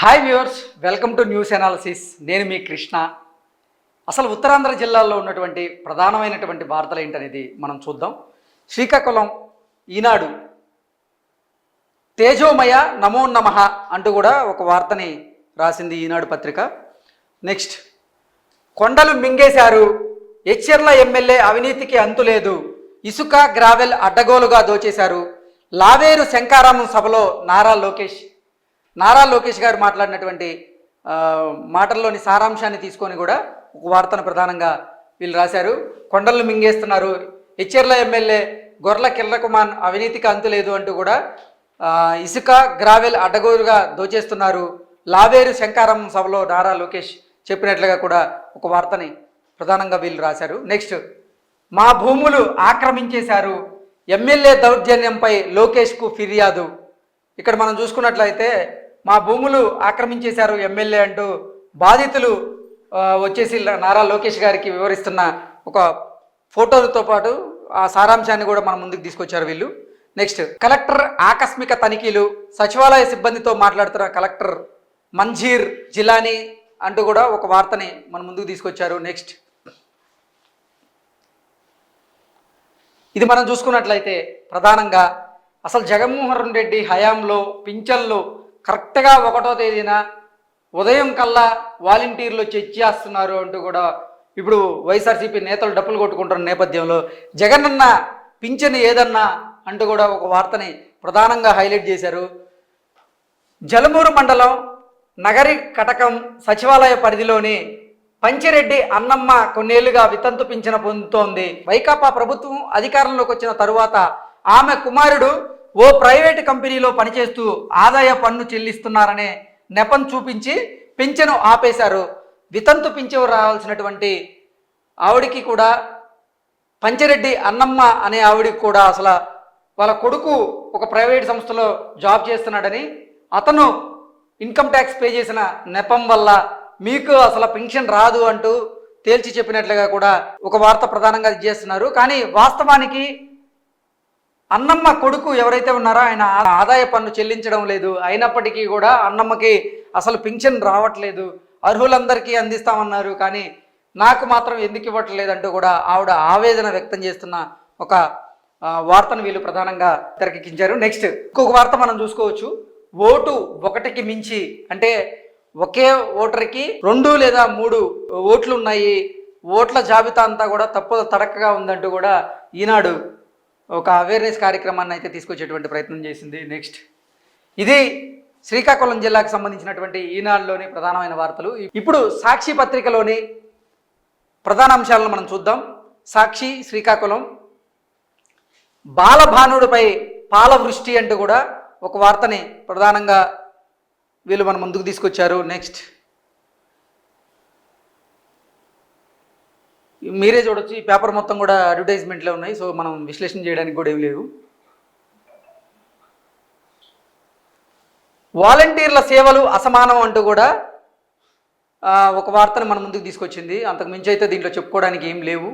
Hi viewers, welcome to news analysis. నేను మీ కృష్ణ. అసలు ఉత్తరాంధ్ర జిల్లాల్లో ఉన్నటువంటి ప్రధానమైనటువంటి వార్తలు ఏంటనేది మనం చూద్దాం. శ్రీకాకుళం ఈనాడు తేజోమయ నమో నమః అంటూ కూడా ఒక వార్తని రాసింది ఈనాడు పత్రిక. నెక్స్ట్, కొండలు మింగేశారు, ఎచ్చెర్ల ఎమ్మెల్యే అవినీతికి అంతులేదు, ఇసుక గ్రావెల్ అడ్డగోలుగా దోచేశారు, లావేరు శంకారామం సభలో నారా లోకేష్ గారు మాట్లాడినటువంటి మాటల్లోని సారాంశాన్ని తీసుకొని కూడా ఒక వార్తను ప్రధానంగా వీళ్ళు రాశారు. కొండలను మింగేస్తున్నారు, ఎచ్చెర్ల ఎమ్మెల్యే గొర్ల కిరణకుమార్ అవినీతికి అంతులేదు అంటూ కూడా ఇసుక గ్రావెల్ అడ్డగోలుగా దోచేస్తున్నారు, లావేరు శంకారామం సభలో నారా లోకేష్ చెప్పినట్లుగా కూడా ఒక వార్తని ప్రధానంగా వీళ్ళు రాశారు. నెక్స్ట్, మా భూములు ఆక్రమించేశారు, ఎమ్మెల్యే దౌర్జన్యంపై లోకేష్కు ఫిర్యాదు. ఇక్కడ మనం చూసుకున్నట్లయితే మా భూములు ఆక్రమించేశారు ఎమ్మెల్యే అంటూ బాధితులు వచ్చేసి నారా లోకేష్ గారికి వివరిస్తున్న ఒక ఫోటోలతో పాటు ఆ సారాంశాన్ని కూడా మన ముందుకు తీసుకొచ్చారు వీళ్ళు. నెక్స్ట్, కలెక్టర్ ఆకస్మిక తనిఖీలు, సచివాలయ సిబ్బందితో మాట్లాడుతున్న కలెక్టర్ మంజీర్ జిలానీ అంటూ కూడా ఒక వార్తని మన ముందుకు తీసుకొచ్చారు. నెక్స్ట్, ఇది మనం చూసుకున్నట్లయితే ప్రధానంగా అసలు జగన్మోహన్ రెడ్డి హయాంలో పింఛన్లు కరెక్ట్గా 1వ తేదీన ఉదయం కల్లా వాలంటీర్లు చెక్ చేస్తున్నారు అంటూ కూడా ఇప్పుడు వైఎస్ఆర్సీపీ నేతలు డప్పులు కొట్టుకుంటున్న నేపథ్యంలో జగనన్న పింఛన్ ఏదన్నా అంటూ కూడా ఒక వార్తని ప్రధానంగా హైలైట్ చేశారు. జలమూరు మండలం నగరి కటకం సచివాలయ పరిధిలోని పంచిరెడ్డి అన్నమ్మ కొన్నేళ్లుగా వితంతు పింఛను పొందుతోంది. వైకాపా ప్రభుత్వం అధికారంలోకి వచ్చిన తరువాత ఆమె కుమారుడు ఓ ప్రైవేటు కంపెనీలో పనిచేస్తూ ఆదాయ పన్ను చెల్లిస్తున్నారనే నెపం చూపించి పింఛను ఆపేశారు. వితంతు పింఛను రావాల్సినటువంటి ఆవిడికి కూడా, పంచిరెడ్డి అన్నమ్మ అనే ఆవిడికి కూడా అసలు వాళ్ళ కొడుకు ఒక ప్రైవేట్ సంస్థలో జాబ్ చేస్తున్నాడని, అతను ఇన్కమ్ ట్యాక్స్ పే చేసిన నెపం వల్ల మీకు అసలు పెన్షన్ రాదు అంటూ తేల్చి చెప్పినట్లుగా కూడా ఒక వార్త ప్రధానంగా చేస్తున్నారు. కానీ వాస్తవానికి అన్నమ్మ కొడుకు ఎవరైతే ఉన్నారో ఆయన ఆదాయ పన్ను చెల్లించడం లేదు, అయినప్పటికీ కూడా అన్నమ్మకి అసలు పింఛన్ రావట్లేదు, అర్హులందరికీ అందిస్తామన్నారు కానీ నాకు మాత్రం ఎందుకు ఇవ్వట్లేదంటూ కూడా ఆవిడ ఆవేదన వ్యక్తం చేస్తున్న ఒక వార్తను వీళ్ళు ప్రధానంగా తెరకెక్కించారు. నెక్స్ట్, ఇంకొక వార్త మనం చూసుకోవచ్చు. ఓటు 1కి మించి అంటే ఒకే ఓటర్కి 2 లేదా 3 ఓట్లు ఉన్నాయి, ఓట్ల జాబితా అంతా కూడా తడకగా ఉందంటూ కూడా ఈనాడు ఒక అవేర్నెస్ కార్యక్రమాన్ని అయితే తీసుకొచ్చేటువంటి ప్రయత్నం చేసింది. నెక్స్ట్, ఇది శ్రీకాకుళం జిల్లాకు సంబంధించినటువంటి ఈనాడులోని ప్రధానమైన వార్తలు. ఇప్పుడు సాక్షి పత్రికలోని ప్రధాన అంశాలను మనం చూద్దాం. సాక్షి శ్రీకాకుళం, బాలభానుడిపై పాలవృష్టి అంటూ కూడా ఒక వార్తని ప్రధానంగా వీళ్ళు మన ముందుకు తీసుకొచ్చారు. నెక్స్ట్, మీరే చూడొచ్చు, ఈ పేపర్ మొత్తం కూడా అడ్వర్టైజ్మెంట్లో ఉన్నాయి, సో మనం విశ్లేషణ చేయడానికి కూడా ఏం లేదు. వాలంటీర్ల సేవలు అసమానం అంటూ కూడా ఒక వార్తను మన ముందుకు తీసుకొచ్చింది. అంతకు మించి అయితే దీంట్లో చెప్పుకోవడానికి ఏం లేవు.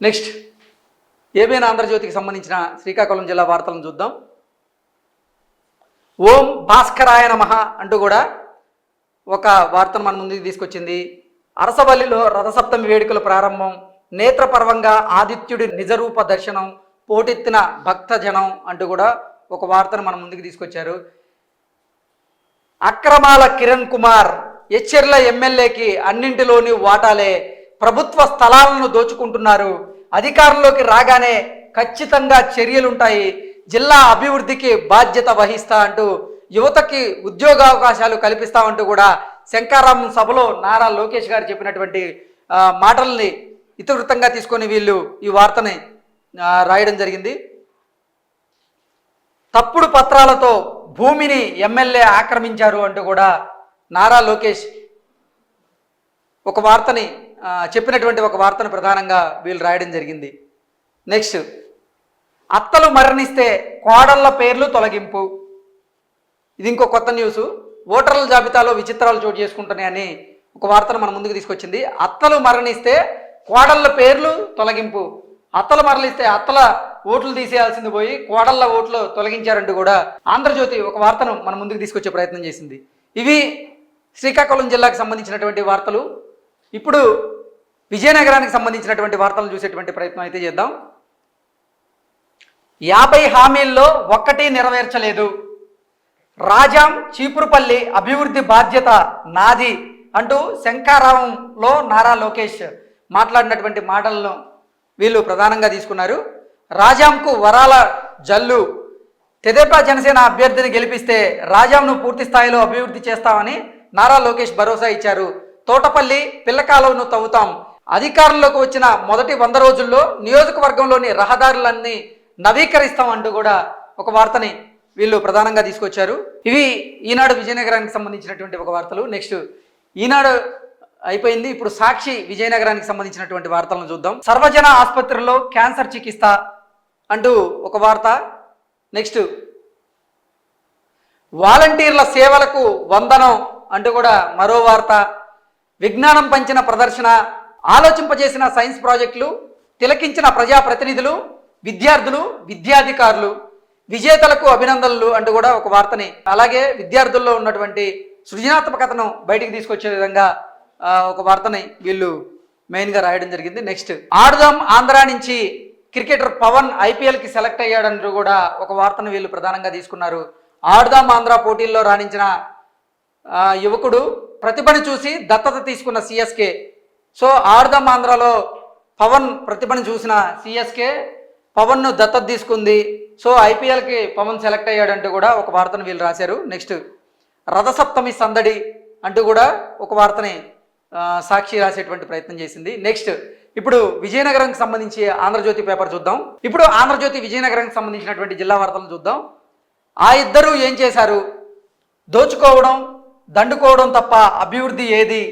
నెక్స్ట్, ఏబిఎన్ ఆంధ్రజ్యోతికి సంబంధించిన శ్రీకాకుళం జిల్లా వార్తలను చూద్దాం. ఓం భాస్కరాయ నమః అంటూ కూడా ఒక వార్తను మన ముందుకు తీసుకొచ్చింది. అరసవల్లిలో రథసప్తమి వేడుకల ప్రారంభం, నేత్రపర్వంగా ఆదిత్యుడి నిజరూప దర్శనం, పోటెత్తిన భక్తజనం అంటూ కూడా ఒక వార్తను మన ముందుకు తీసుకొచ్చారు. అక్రమాల కిరణ్ కుమార్, ఎచ్చెర్ల ఎమ్మెల్యేకి అన్నింటిలోని వాటాలే, ప్రభుత్వ స్థలాలను దోచుకుంటున్నారు, అధికారంలోకి రాగానే ఖచ్చితంగా చర్యలుంటాయి, జిల్లా అభివృద్ధికి బాధ్యత వహిస్తా అంటూ యువతకి ఉద్యోగావకాశాలు కల్పిస్తామంటూ కూడా శంకారామం సభలో నారా లోకేష్ గారు చెప్పినటువంటి మాటల్ని ఇతివృత్తంగా తీసుకొని వీళ్ళు ఈ వార్తని రాయడం జరిగింది. తప్పుడు పత్రాలతో భూమిని ఎమ్మెల్యే ఆక్రమించారు అంటూ కూడా నారా లోకేష్ ఒక వార్తని చెప్పినటువంటి ఒక వార్తను ప్రధానంగా వీళ్ళు రాయడం జరిగింది. నెక్స్ట్, అత్తలు మరణిస్తే కోడళ్ల పేర్లు తొలగింపు. ఇది ఇంకో కొత్త న్యూస్. ఓటర్ల జాబితాలో విచిత్రాలు చోటు చేసుకుంటున్నాయని ఒక వార్తను మన ముందుకు తీసుకొచ్చింది. అత్తలు మరణిస్తే కోడళ్ల పేర్లు తొలగింపు. అత్తలు మరణిస్తే అత్తల ఓట్లు తీసేయాల్సింది పోయి కోడళ్ల ఓట్లు తొలగించారంటూ కూడా ఆంధ్రజ్యోతి ఒక వార్తను మన ముందుకు తీసుకొచ్చే ప్రయత్నం చేసింది. ఇవి శ్రీకాకుళం జిల్లాకు సంబంధించినటువంటి వార్తలు. ఇప్పుడు విజయనగరానికి సంబంధించినటువంటి వార్తలను చూసేటువంటి ప్రయత్నం అయితే చేద్దాం. 50 హామీల్లో ఒక్కటి నెరవేర్చలేదు, రాజాం చీపురుపల్లి అభివృద్ధి బాధ్యత నాది అంటూ శంఖారావంలో నారా లోకేష్ మాట్లాడినటువంటి మాటలను వీళ్ళు ప్రధానంగా తీసుకున్నారు. రాజాంకు వరాల జల్లు, తెదేపా జనసేన అభ్యర్థిని గెలిపిస్తే రాజాంను పూర్తి స్థాయిలో అభివృద్ధి చేస్తామని నారా లోకేష్ భరోసా ఇచ్చారు. తోటపల్లి పిల్లకాలువను తవ్వుతాం, అధికారంలోకి వచ్చిన మొదటి 100 రోజుల్లో నియోజకవర్గంలోని రహదారులన్నీ నవీకరిస్తాం అంటూ కూడా ఒక వార్తని వీళ్ళు ప్రధానంగా తీసుకొచ్చారు. ఇవి ఈనాడు విజయనగరానికి సంబంధించినటువంటి ఒక వార్తలు. నెక్స్ట్ ఈనాడు అయిపోయింది, ఇప్పుడు సాక్షి విజయనగరానికి సంబంధించినటువంటి వార్తలను చూద్దాం. సర్వజన ఆసుపత్రిలో క్యాన్సర్ చికిత్స అంటూ ఒక వార్త. నెక్స్ట్ వాలంటీర్ల సేవలకు వందనం అంటూ కూడా మరో వార్త. విజ్ఞానం పంచిన ప్రదర్శన, ఆలోచింపజేసిన సైన్స్ ప్రాజెక్టులు, తిలకించిన ప్రజాప్రతినిధులు, విద్యార్థులు, విద్యాధికారులు, విజేతలకు అభినందనలు అంటూ కూడా ఒక వార్తని, అలాగే విద్యార్థుల్లో ఉన్నటువంటి సృజనాత్మకతను బయటికి తీసుకొచ్చే విధంగా ఒక వార్తని వీళ్ళు మెయిన్గా రాయడం జరిగింది. నెక్స్ట్ ఆడుదాం ఆంధ్ర నుంచి క్రికెటర్ పవన్ ఐపీఎల్కి సెలెక్ట్ అయ్యాడంటూ కూడా ఒక వార్తను వీళ్ళు ప్రధానంగా తీసుకున్నారు. ఆడుదాం ఆంధ్ర పోటీల్లో రాణించిన యువకుడు ప్రతిభను చూసి దత్తత తీసుకున్న సిఎస్కే. సో ఆడుదాం ఆంధ్రలో పవన్ ప్రతిభను చూసిన సిఎస్కే పవన్ను దత్తత తీసుకుంది. సో ఐపీఎల్కి పవన్ సెలెక్ట్ అయ్యాడంటూ కూడా ఒక వార్తను వీళ్ళు రాశారు. నెక్స్ట్ రథసప్తమి సందడి అంటూ కూడా ఒక వార్తని సాక్షి రాసేటువంటి ప్రయత్నం చేసింది. నెక్స్ట్ ఇప్పుడు విజయనగరంకి సంబంధించి ఆంధ్రజ్యోతి పేపర్ చూద్దాం. ఇప్పుడు ఆంధ్రజ్యోతి విజయనగరంకి సంబంధించినటువంటి జిల్లా వార్తలను చూద్దాం. ఆ ఇద్దరు ఏం చేశారు, దోచుకోవడం దండుకోవడం తప్ప అభివృద్ధి ఏది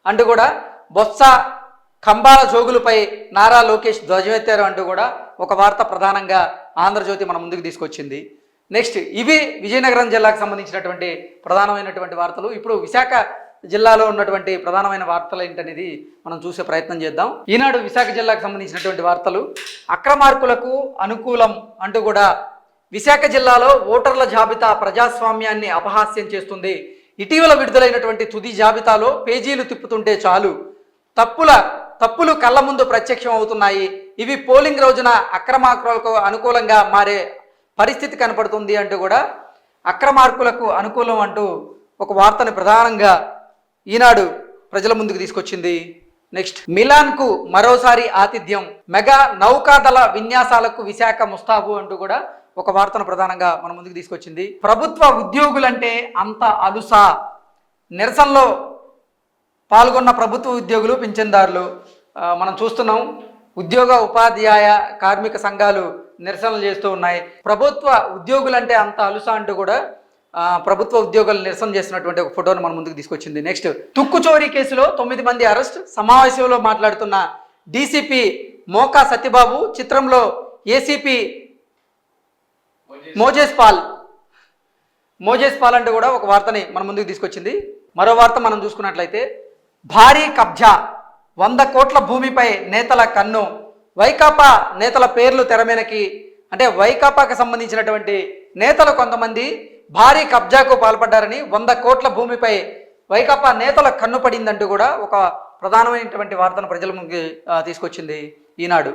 అంటూ కూడా బొత్స కంబాల జోగులపై నారా లోకేష్ ధ్వజమెత్తారు అంటూ కూడా ఒక వార్త ప్రధానంగా ఆంధ్రజ్యోతి మన ముందుకు తీసుకొచ్చింది. నెక్స్ట్ ఇవి విజయనగరం జిల్లాకు సంబంధించినటువంటి ప్రధానమైనటువంటి వార్తలు. ఇప్పుడు విశాఖ జిల్లాలో ఉన్నటువంటి ప్రధానమైన వార్తలు ఏంటనేది మనం చూసే ప్రయత్నం చేద్దాం. ఈనాడు విశాఖ జిల్లాకు సంబంధించినటువంటి వార్తలు. అక్రమార్కులకు అనుకూలం అంటూ కూడా విశాఖ జిల్లాలో ఓటర్ల జాబితా ప్రజాస్వామ్యాన్ని అపహాస్యం చేస్తుంది. ఇటీవల విడుదలైనటువంటి తుది జాబితాలో పేజీలు తిప్పుతుంటే చాలు తప్పులు కళ్ళ ముందు ప్రత్యక్షం అవుతున్నాయి. ఇవి పోలింగ్ రోజున అక్రమార్కులకు అనుకూలంగా మారే పరిస్థితి కనపడుతుంది అంటూ కూడా అక్రమార్కులకు అనుకూలం అంటూ ఒక వార్తను ప్రధానంగా ఈనాడు ప్రజల ముందుకు తీసుకొచ్చింది. నెక్స్ట్ మిలాన్కు మరోసారి ఆతిథ్యం, మెగా నౌకాదళ విన్యాసాలకు విశాఖ ముస్తాబు అంటూ కూడా ఒక వార్తను ప్రధానంగా మన ముందుకు తీసుకొచ్చింది. ప్రభుత్వ ఉద్యోగులంటే అంత అలుసా, నిరసనలో పాల్గొన్న ప్రభుత్వ ఉద్యోగులు పింఛన్దారులు మనం చూస్తున్నాం. ఉద్యోగ ఉపాధ్యాయ కార్మిక సంఘాలు నిరసనలు చేస్తూ ఉన్నాయి. ప్రభుత్వ ఉద్యోగులంటే అంత అలుసా అంటూ కూడా ప్రభుత్వ ఉద్యోగులు నిరసన చేస్తున్నటువంటి ఒక ఫోటోను మన ముందుకు తీసుకొచ్చింది. నెక్స్ట్ తుక్కు చోరీ కేసులో 9 మంది అరెస్ట్, సమావేశంలో మాట్లాడుతున్న డీసీపీ మోకా సత్యబాబు, చిత్రంలో ఏసీపీ మోజేస్ పాల్ అంటూ కూడా ఒక వార్తని మన ముందుకు తీసుకొచ్చింది. మరో వార్త మనం చూసుకున్నట్లయితే భారీ కబ్జా, 100 కోట్ల భూమిపై నేతల కన్ను, వైకాపా నేతల పేర్లు తెరమీనకి. అంటే వైకాపాకు సంబంధించినటువంటి నేతలు కొంతమంది భారీ కబ్జాకు పాల్పడ్డారని, 100 కోట్ల భూమిపై వైకాపా నేతల కన్ను పడిందంటూ కూడా ఒక ప్రధానమైనటువంటి వార్తను ప్రజల ముందుకు తీసుకొచ్చింది ఈనాడు.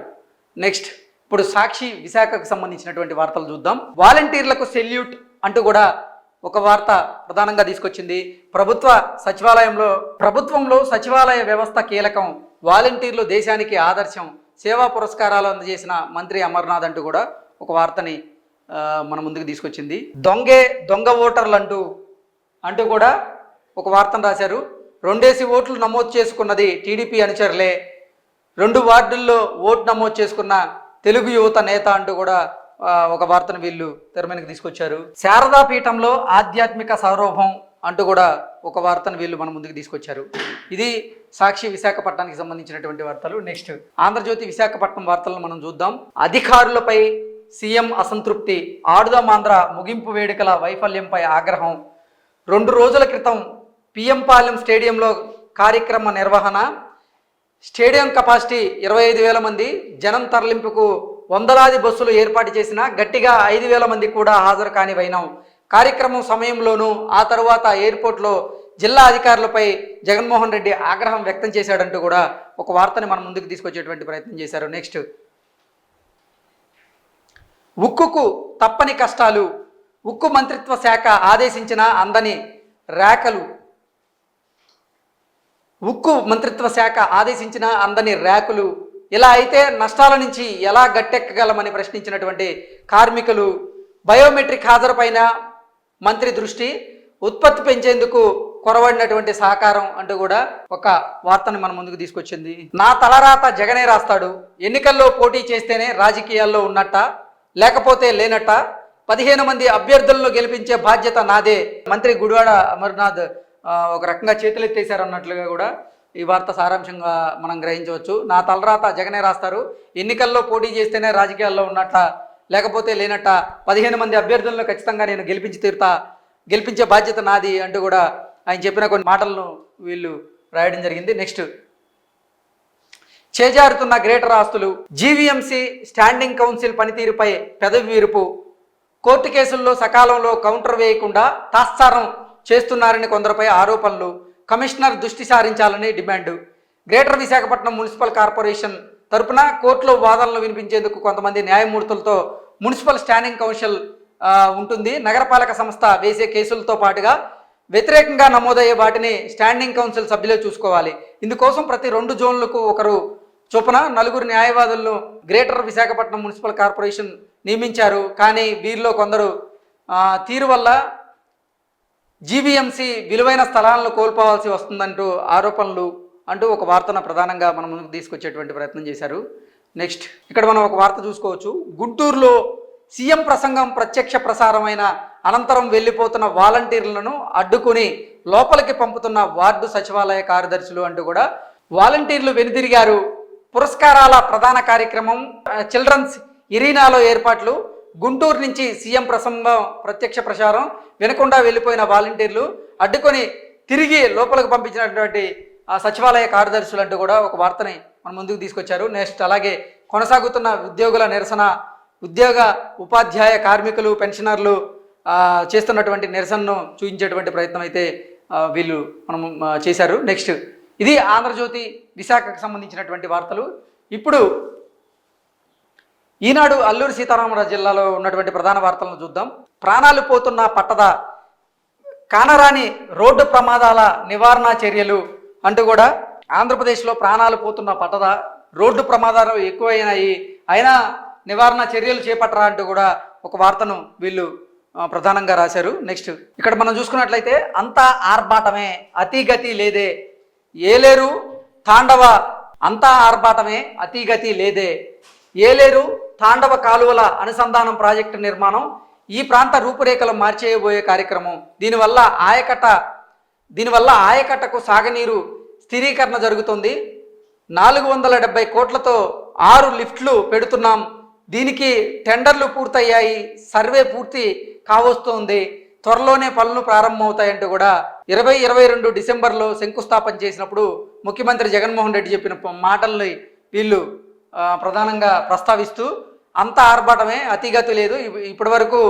నెక్స్ట్ ఇప్పుడు సాక్షి విశాఖకు సంబంధించినటువంటి వార్తలు చూద్దాం. వాలంటీర్లకు సెల్యూట్ అంటూ కూడా ఒక వార్త ప్రధానంగా తీసుకొచ్చింది. ప్రభుత్వంలో సచివాలయ వ్యవస్థ కీలకం, వాలంటీర్లు దేశానికి ఆదర్శం, సేవా పురస్కారాలు అందజేసిన మంత్రి అమర్నాథ్ అంటూ కూడా ఒక వార్తని మన ముందుకు తీసుకొచ్చింది. దొంగ ఓటర్లు అంటూ కూడా ఒక వార్తను రాశారు. 2 ఓట్లు నమోదు చేసుకున్నది టీడీపీ అనుచరులే, 2 వార్డుల్లో ఓటు నమోదు చేసుకున్న తెలుగు యువత నేత అంటూ కూడా ఒక వార్తను వీళ్ళు తెరమీదకి తీసుకొచ్చారు. శారదా పీఠంలో ఆధ్యాత్మిక సౌరభం అంటూ కూడా ఒక వార్తను వీళ్ళు మన ముందుకు తీసుకొచ్చారు. ఇది సాక్షి విశాఖపట్నానికి సంబంధించినటువంటి వార్తలు. నెక్స్ట్ ఆంధ్రజ్యోతి విశాఖపట్నం వార్తలను మనం చూద్దాం. అధికారులపై సీఎం అసంతృప్తి, ఆడుదాం ఆంధ్ర ముగింపు వేడుకల వైఫల్యంపై ఆగ్రహం. 2 రోజుల క్రితం పిఎంపాలెం స్టేడియంలో కార్యక్రమ నిర్వహణ, స్టేడియం కెపాసిటీ 25,000 మంది, జనం తరలింపుకు వందలాది బస్సులు ఏర్పాటు చేసిన గట్టిగా 5,000 మంది కూడా హాజరు కాని వైనం. కార్యక్రమం సమయంలోనూ ఆ తరువాత ఎయిర్పోర్ట్లో జిల్లా అధికారులపై జగన్మోహన్ రెడ్డి ఆగ్రహం వ్యక్తం చేశాడంటూ కూడా ఒక వార్తని మన ముందుకు తీసుకొచ్చేటువంటి ప్రయత్నం చేశారు. నెక్స్ట్, ఉక్కుకు తప్పని కష్టాలు, ఉక్కు మంత్రిత్వ శాఖ ఆదేశించిన అందని ర్యాకలు. ఉక్కు మంత్రిత్వ శాఖ ఆదేశించిన అందని ర్యాకులు. ఇలా అయితే నష్టాల నుంచి ఎలా గట్టెక్కగలమని ప్రశ్నించినటువంటి కార్మికులు. బయోమెట్రిక్ హాజరుపైన మంత్రి దృష్టి, ఉత్పత్తి పెంచేందుకు కొరవడినటువంటి సహకారం అంటూ కూడా ఒక వార్తను మన ముందుకు తీసుకొచ్చింది. నా తలరాత జగనే రాస్తాడు, ఎన్నికల్లో పోటీ చేస్తేనే రాజకీయాల్లో ఉన్నట్ట, లేకపోతే లేనట్ట, 15 మంది అభ్యర్థులను గెలిపించే బాధ్యత నాదే. మంత్రి గుడివాడ అమర్నాథ్ ఒక రకంగా చేతులెత్తేశారు అన్నట్లుగా కూడా ఈ వార్త సారాంశంగా మనం గ్రహించవచ్చు. నా తలరాత జగనే రాస్తారు, ఎన్నికల్లో పోటీ చేస్తేనే రాజకీయాల్లో ఉన్నట్ట, లేకపోతే లేనట్ట, 15 మంది అభ్యర్థులను ఖచ్చితంగా నేను గెలిపించి తీరుతా, గెలిపించే బాధ్యత నాది అంటూ కూడా ఆయన చెప్పిన కొన్ని మాటలను వీళ్ళు రాయడం జరిగింది. నెక్స్ట్, చేజారుతున్న గ్రేటర్ ఆస్తులు, జీవీఎంసీ స్టాండింగ్ కౌన్సిల్ పనితీరుపై పెదవి విరుపు, కోర్టు కేసుల్లో సకాలంలో కౌంటర్ వేయకుండా తాత్సారం చేస్తున్నారని కొందరిపై ఆరోపణలు, కమిషనర్ దృష్టి సారించాలని demand. Greater Visakhapatnam municipal corporation తరపున కోర్టులో వాదనలు వినిపించేందుకు కొంతమంది న్యాయమూర్తులతో మున్సిపల్ స్టాండింగ్ కౌన్సిల్ ఉంటుంది. నగరపాలక సంస్థ వేసే కేసులతో పాటుగా వ్యతిరేకంగా నమోదయ్యే వాటిని స్టాండింగ్ కౌన్సిల్ సభ్యులే చూసుకోవాలి. ఇందుకోసం ప్రతి 2 జోన్లకు ఒకరు చొప్పున 4 న్యాయవాదులను గ్రేటర్ విశాఖపట్నం మున్సిపల్ కార్పొరేషన్ నియమించారు. కానీ వీరిలో కొందరు తీరు వల్ల జీవీఎంసీ విలువైన స్థలాలను కోల్పోవాల్సి వస్తుందంటూ ఆరోపణలు అంటూ ఒక వార్తను ప్రధానంగా మన ముందుకు తీసుకొచ్చేటువంటి ప్రయత్నం చేశారు. నెక్స్ట్, ఇక్కడ మనం ఒక వార్త చూసుకోవచ్చు. గుంటూరులో సీఎం ప్రసంగం ప్రత్యక్ష ప్రసారమైన అనంతరం వెళ్ళిపోతున్న వాలంటీర్లను అడ్డుకుని లోపలికి పంపుతున్న వార్డు సచివాలయ కార్యదర్శులు అంటూ కూడా వాలంటీర్లు వెనుదిరిగారు. పురస్కారాల ప్రధాన కార్యక్రమం చిల్డ్రన్స్ ఇరీనాలో ఏర్పాట్లు, గుంటూరు నుంచి సీఎం ప్రసంగం ప్రత్యక్ష ప్రసారం, వినకుండా వెళ్ళిపోయిన వాలంటీర్లు అడ్డుకొని తిరిగి లోపలికి పంపించినటువంటి సచివాలయ కార్యదర్శులు అంటూ కూడా ఒక వార్తని మన ముందుకు తీసుకొచ్చారు. నెక్స్ట్, అలాగే కొనసాగుతున్న ఉద్యోగుల నిరసన, ఉద్యోగ ఉపాధ్యాయ కార్మికులు పెన్షనర్లు చేస్తున్నటువంటి నిరసనను చూపించేటువంటి ప్రయత్నం అయితే వీళ్ళు మనం చేశారు. నెక్స్ట్, ఇది ఆంధ్రజ్యోతి విశాఖకు సంబంధించినటువంటి వార్తలు. ఇప్పుడు ఈనాడు అల్లూరి సీతారామరాజు జిల్లాలో ఉన్నటువంటి ప్రధాన వార్తలను చూద్దాం. ప్రాణాలు పోతున్న పట్టద, కానరాని రోడ్డు ప్రమాదాల నివారణ చర్యలు అంటూ కూడా ఆంధ్రప్రదేశ్లో ప్రాణాలు పోతున్న పట్టద, రోడ్డు ప్రమాదాలు ఎక్కువైనాయి, అయినా నివారణ చర్యలు చేపట్టరా అంటూ కూడా ఒక వార్తను వీళ్ళు ప్రధానంగా రాశారు. నెక్స్ట్, ఇక్కడ మనం చూసుకున్నట్లయితే అంతా ఆర్భాటమే అతిగతి లేదే, ఏలేరు తాండవ అంతా ఆర్భాటమే అతిగతి లేదే, ఏలేరు తాండవ కాలువల అనుసంధానం ప్రాజెక్టు నిర్మాణం ఈ ప్రాంత రూపురేఖలు మార్చేయబోయే కార్యక్రమం. దీనివల్ల ఆయకట్టకు సాగునీరు స్థిరీకరణ జరుగుతుంది. 470 కోట్లతో 6 లిఫ్ట్లు పెడుతున్నాం. దీనికి టెండర్లు పూర్తయ్యాయి, సర్వే పూర్తి కావస్తోంది, త్వరలోనే పనులు ప్రారంభమవుతాయంటూ కూడా 2022 డిసెంబర్లో శంకుస్థాపన చేసినప్పుడు ముఖ్యమంత్రి జగన్మోహన్ రెడ్డి చెప్పిన మాటల్ని వీళ్ళు ప్రధానంగా ప్రస్తావిస్తూ అంత ఆర్భాటమే అతిగతి లేదు, ఇప్పటి వరకు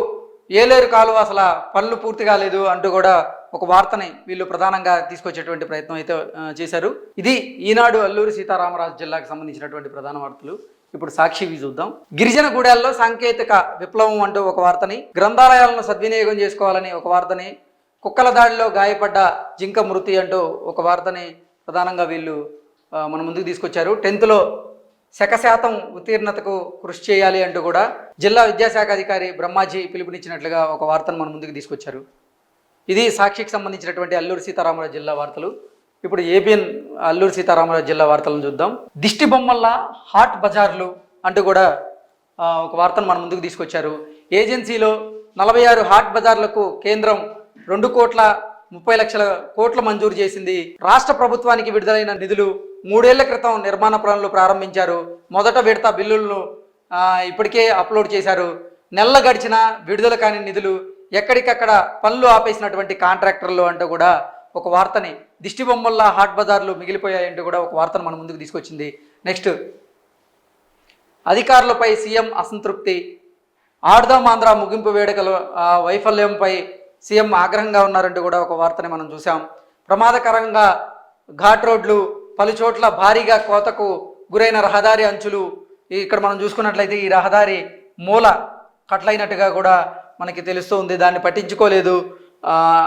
ఏలేరు కాలువ అసలు పనులు పూర్తి కాలేదు అంటూ కూడా ఒక వార్తని వీళ్ళు ప్రధానంగా తీసుకొచ్చేటువంటి ప్రయత్నం అయితే చేశారు. ఇది ఈనాడు అల్లూరి సీతారామరాజు జిల్లాకు సంబంధించినటువంటి ప్రధాన వార్తలు. ఇప్పుడు సాక్షివి చూద్దాం. గిరిజన గూడాల్లో సాంకేతిక విప్లవం అంటూ ఒక వార్తని, గ్రంథాలయాలను సద్వినియోగం చేసుకోవాలని ఒక వార్తని, కుక్కల దాడిలో గాయపడ్డ జింక మృతి అంటూ ఒక వార్తని ప్రధానంగా వీళ్ళు మన ముందుకు తీసుకొచ్చారు. 10th శాతం ఉత్తీర్ణతకు కృషి చేయాలి అంటూ కూడా జిల్లా విద్యాశాఖ అధికారి బ్రహ్మాజీ పిలుపునిచ్చినట్లుగా ఒక వార్తను మన ముందుకు తీసుకొచ్చారు. ఇది సాక్షికి సంబంధించినటువంటి అల్లూరి సీతారామరాజు జిల్లా వార్తలు. ఇప్పుడు ఏబిఎన్ అల్లూరి సీతారామరాజు జిల్లా వార్తలను చూద్దాం. దిష్టి బొమ్మల్ల హాట్ బజార్లు అంటూ కూడా ఒక వార్తను మన ముందుకు తీసుకొచ్చారు. ఏజెన్సీలో 46 హాట్ బజార్లకు కేంద్రం 2,30,00,000 కోట్లు మంజూరు చేసింది. రాష్ట్ర ప్రభుత్వానికి విడుదలైన నిధులు 3 ఏళ్ల క్రితం నిర్మాణ పనులు ప్రారంభించారు. మొదట విడత బిల్లులను ఇప్పటికే అప్లోడ్ చేశారు. నెలలు గడిచిన విడుదల కాని నిధులు, ఎక్కడికక్కడ పనులు ఆపేసినటువంటి కాంట్రాక్టర్లు అంటూ కూడా ఒక వార్తని, దిష్టి బొమ్మల్లా హాట్ బజార్లు మిగిలిపోయాయంటూ కూడా ఒక వార్తను మన ముందుకు తీసుకొచ్చింది. నెక్స్ట్, అధికారులపై సీఎం అసంతృప్తి, ఆడుదాం ఆంధ్ర ముగింపు వేడుకలు వైఫల్యంపై సీఎం ఆగ్రహంగా ఉన్నారంటూ కూడా ఒక వార్తని మనం చూసాం. ప్రమాదకరంగా ఘాట్ రోడ్లు, పలుచోట్ల భారీగా కోతకు గురైన రహదారి అంచులు. ఇక్కడ మనం చూసుకున్నట్లయితే ఈ రహదారి మూల కట్లయినట్టుగా కూడా మనకి తెలుస్తూ ఉంది. దాన్ని పట్టించుకోలేదు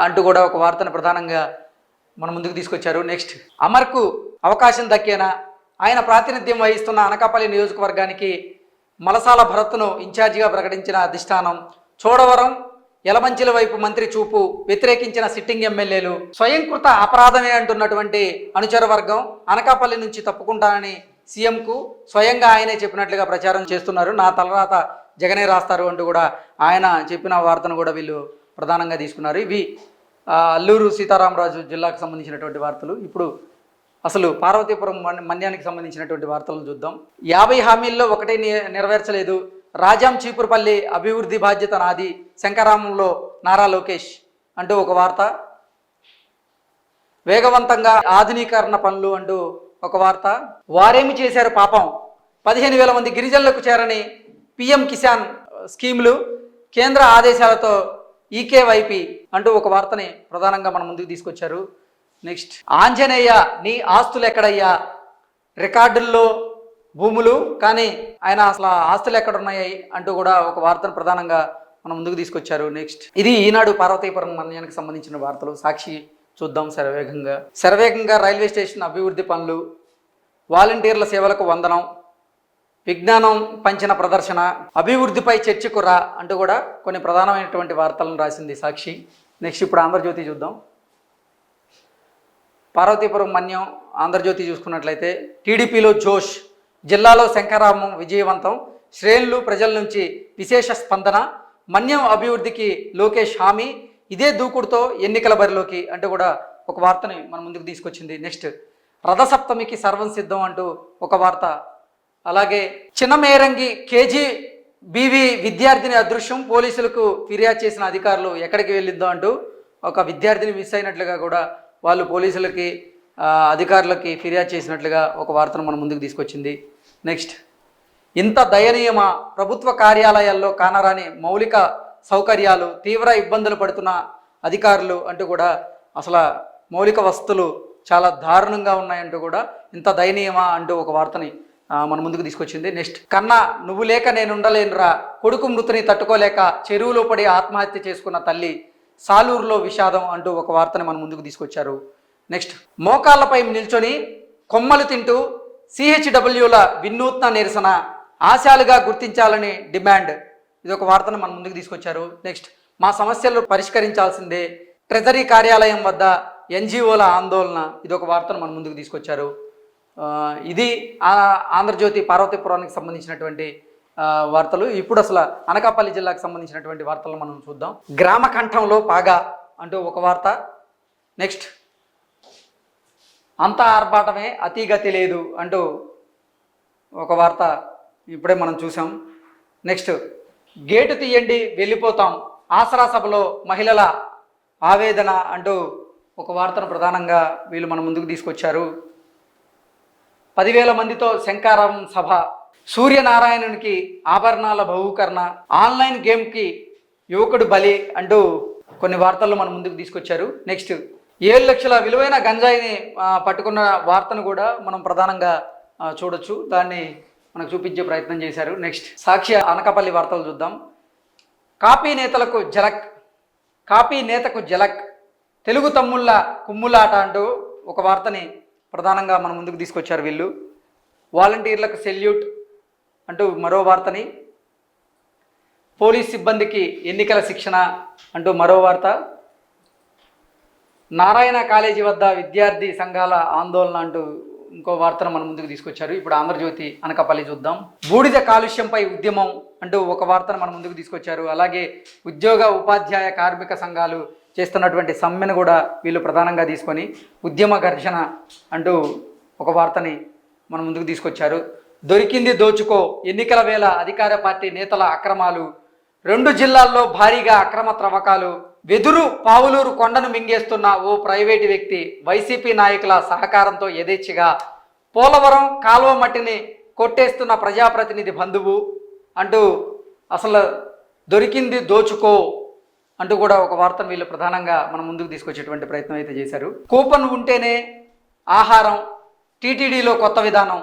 అంటూ కూడా ఒక వార్తను ప్రధానంగా మన ముందుకు తీసుకొచ్చారు. నెక్స్ట్, అమర్కు అవకాశం దక్కేనా? ఆయన ప్రాతినిధ్యం వహిస్తున్న అనకాపల్లి నియోజకవర్గానికి మలసాల భరత్ను ఇన్ఛార్జిగా ప్రకటించిన అధిష్టానం. చోడవరం, యలమంచిల వైపు మంత్రి చూపు, వ్యతిరేకించిన సిట్టింగ్ ఎమ్మెల్యేలు. స్వయంకృత అపరాధమే అంటున్నటువంటి అనుచర వర్గం అనకాపల్లి నుంచి తప్పుకుంటానని సీఎంకు స్వయంగా ఆయనే చెప్పినట్లుగా ప్రచారం చేస్తున్నారు. నా తలరాత జగనే రాస్తారు అంటూ కూడా ఆయన చెప్పిన వార్తను కూడా వీళ్ళు ప్రధానంగా తీసుకున్నారు. ఇవి అల్లూరు సీతారామరాజు జిల్లాకు సంబంధించినటువంటి వార్తలు. ఇప్పుడు అసలు పార్వతీపురం మన్యానికి సంబంధించినటువంటి వార్తలను చూద్దాం. 50 హామీల్లో ఒకటి నెరవేర్చలేదు. రాజాం చీపురుపల్లి అభివృద్ధి బాధ్యత నాది, శంకరామంలో నారా లోకేష్ అంటూ ఒక వార్త. వేగవంతంగా ఆధునీకరణ పనులు అంటూ ఒక వార్త. వారేమి చేశారు పాపం, 15,000 మంది గిరిజనులకు చేరని పిఎం కిసాన్ స్కీములు, కేంద్ర ఆదేశాలతో ఈకేవైపీ అంటూ ఒక వార్తని ప్రధానంగా మన ముందుకు తీసుకొచ్చారు. నెక్స్ట్, ఆంజనేయ నీ ఆస్తులు ఎక్కడయ్యా? రికార్డుల్లో భూములు, కానీ ఆయన అసలు ఆస్తులు ఎక్కడున్నాయి అంటూ కూడా ఒక వార్తను ప్రధానంగా మన ముందుకు తీసుకొచ్చారు. నెక్స్ట్, ఇది ఈనాడు పార్వతీపురం మన్యానికి సంబంధించిన వార్తలు. సాక్షి చూద్దాం శరవేగంగా రైల్వే స్టేషన్ అభివృద్ధి పనులు, వాలంటీర్ల సేవలకు వందనం, విజ్ఞానం పంచిన ప్రదర్శన, అభివృద్ధిపై చర్చకు రా అంటూ కూడా కొన్ని ప్రధానమైనటువంటి వార్తలను రాసింది సాక్షి. నెక్స్ట్, ఇప్పుడు ఆంధ్రజ్యోతి చూద్దాం. పార్వతీపురం మన్యం ఆంధ్రజ్యోతి చూసుకున్నట్లయితే, టీడీపీలో జోష్, జిల్లాలో శంకరామం విజయవంతం, శ్రేణులు ప్రజల నుంచి విశేష స్పందన, మన్యం అభివృద్ధికి లోకేష్ హామీ, ఇదే దూకుడుతో ఎన్నికల బరిలోకి అంటూ కూడా ఒక వార్తని మన ముందుకు తీసుకొచ్చింది. నెక్స్ట్, రథసప్తమికి సర్వం సిద్ధం అంటూ ఒక వార్త. అలాగే చిన్నమేరంగి కేజీబీవీ విద్యార్థిని అదృశ్యం, పోలీసులకు ఫిర్యాదు చేసిన అధికారులు ఎక్కడికి వెళ్ళిద్దో అంటూ ఒక విద్యార్థిని మిస్ అయినట్లుగా కూడా వాళ్ళు పోలీసులకి అధికారులకి ఫిర్యాదు చేసినట్లుగా ఒక వార్తను మన ముందుకు తీసుకొచ్చింది. నెక్స్ట్, ఇంత దయనీయమా, ప్రభుత్వ కార్యాలయాల్లో కానరాని మౌలిక సౌకర్యాలు, తీవ్ర ఇబ్బందులు పడుతున్న అధికారులు అంటూ కూడా అసలు మౌలిక వసతులు చాలా దారుణంగా ఉన్నాయంటూ కూడా ఇంత దయనీయమా అంటూ ఒక వార్తని మన ముందుకు తీసుకొచ్చింది. నెక్స్ట్, కన్నా నువ్వు లేక నేను ఉండలేనురా, కొడుకు మృతిని తట్టుకోలేక చెరువులో పడి ఆత్మహత్య చేసుకున్న తల్లి, సాలూరులో విషాదం అంటూ ఒక వార్తని మన ముందుకు తీసుకొచ్చారు. నెక్స్ట్, మోకాళ్ళపై నిల్చొని కొమ్మలు తింటూ సిహెచ్డబ్ల్యూల వినూత్న నిరసన, ఆశాలుగా గుర్తించాలని డిమాండ్, ఇది ఒక వార్తను మన ముందుకు తీసుకొచ్చారు. నెక్స్ట్, మా సమస్యలు పరిష్కరించాల్సిందే, ట్రెజరీ కార్యాలయం వద్ద ఎన్జిఓల ఆందోళన, ఇది ఒక వార్తను మన ముందుకు తీసుకొచ్చారు. ఇది ఆంధ్రజ్యోతి పార్వతీపురానికి సంబంధించినటువంటి వార్తలు. ఇప్పుడు అసలు అనకాపల్లి జిల్లాకు సంబంధించినటువంటి వార్తలను మనం చూద్దాం. గ్రామ కంఠంలో పాగా అంటూ ఒక వార్త. నెక్స్ట్, అంతా ఆర్భాటమే అతిగతి లేదు అంటూ ఒక వార్త ఇప్పుడే మనం చూసాం. నెక్స్ట్, గేటు తీయండి వెళ్ళిపోతాం, ఆసరా సభలో మహిళల ఆవేదన అంటూ ఒక వార్తను ప్రధానంగా వీళ్ళు మన ముందుకు తీసుకొచ్చారు. 10,000 మందితో శంకారావం సభ, సూర్యనారాయణునికి ఆభరణాల బహూకరణ, ఆన్లైన్ గేమ్కి యువకుడు బలి అంటూ కొన్ని వార్తలు మన ముందుకు తీసుకొచ్చారు. నెక్స్ట్, 7 లక్షల విలువైన గంజాయిని పట్టుకున్న వార్తను కూడా మనం ప్రధానంగా చూడొచ్చు, దాన్ని మనకు చూపించే ప్రయత్నం చేశారు. నెక్స్ట్, సాక్షి అనకాపల్లి వార్తలు చూద్దాం. కాపీ నేతకు జలక్, తెలుగు తమ్ముళ్ళ కుమ్ములాట అంటూ ఒక వార్తని ప్రధానంగా మన ముందుకు తీసుకొచ్చారు వీళ్ళు. వాలంటీర్లకు సెల్యూట్ అంటూ మరో వార్తని, పోలీస్ సిబ్బందికి ఎన్నికల శిక్షణ అంటూ మరో వార్త, నారాయణ కాలేజీ వద్ద విద్యార్థి సంఘాల ఆందోళన అంటూ ఇంకో వార్తను మన ముందుకు తీసుకొచ్చారు. ఇప్పుడు ఆంధ్రజ్యోతి అనకాపల్లి చూద్దాం. బూడిద కాలుష్యంపై ఉద్యమం అంటూ ఒక వార్తను మన ముందుకు తీసుకొచ్చారు. అలాగే ఉద్యోగ ఉపాధ్యాయ కార్మిక సంఘాలు చేస్తున్నటువంటి సమ్మెను కూడా వీళ్ళు ప్రధానంగా తీసుకొని ఉద్యమ ఘర్షణ అంటూ ఒక వార్తని మన ముందుకు తీసుకొచ్చారు. దొరికింది దోచుకో, ఎన్నికల వేళ అధికార పార్టీ నేతల అక్రమాలు, 2 జిల్లాల్లో భారీగా అక్రమ త్రవ్వకాలు, వెదురు పావులూరు కొండను మింగేస్తున్న ఓ ప్రైవేటు వ్యక్తి, వైసీపీ నాయకుల సహకారంతో యథేచ్ఛగా, పోలవరం కాలువ మట్టిని కొట్టేస్తున్న ప్రజాప్రతినిధి బంధువు అంటూ అసలు దొరికింది దోచుకో అంటూ కూడా ఒక వార్తను వీళ్ళు ప్రధానంగా మన ముందుకు తీసుకొచ్చేటువంటి ప్రయత్నం అయితే చేశారు. కూపన్ ఉంటేనే ఆహారం, టీటీడీలో కొత్త విధానం,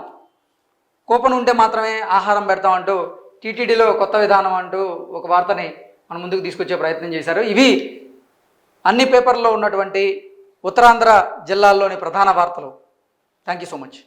కూపన్ ఉంటే మాత్రమే ఆహారం పెడతామంటూ టీటీడీలో కొత్త విధానం అంటూ ఒక వార్తని మన ముందుకు తీసుకొచ్చే ప్రయత్నం చేశారు. ఇవి అన్ని పేపర్లో ఉన్నటువంటి ఉత్తరాంధ్ర జిల్లాల్లోని ప్రధాన వార్తలు. Thank you so much.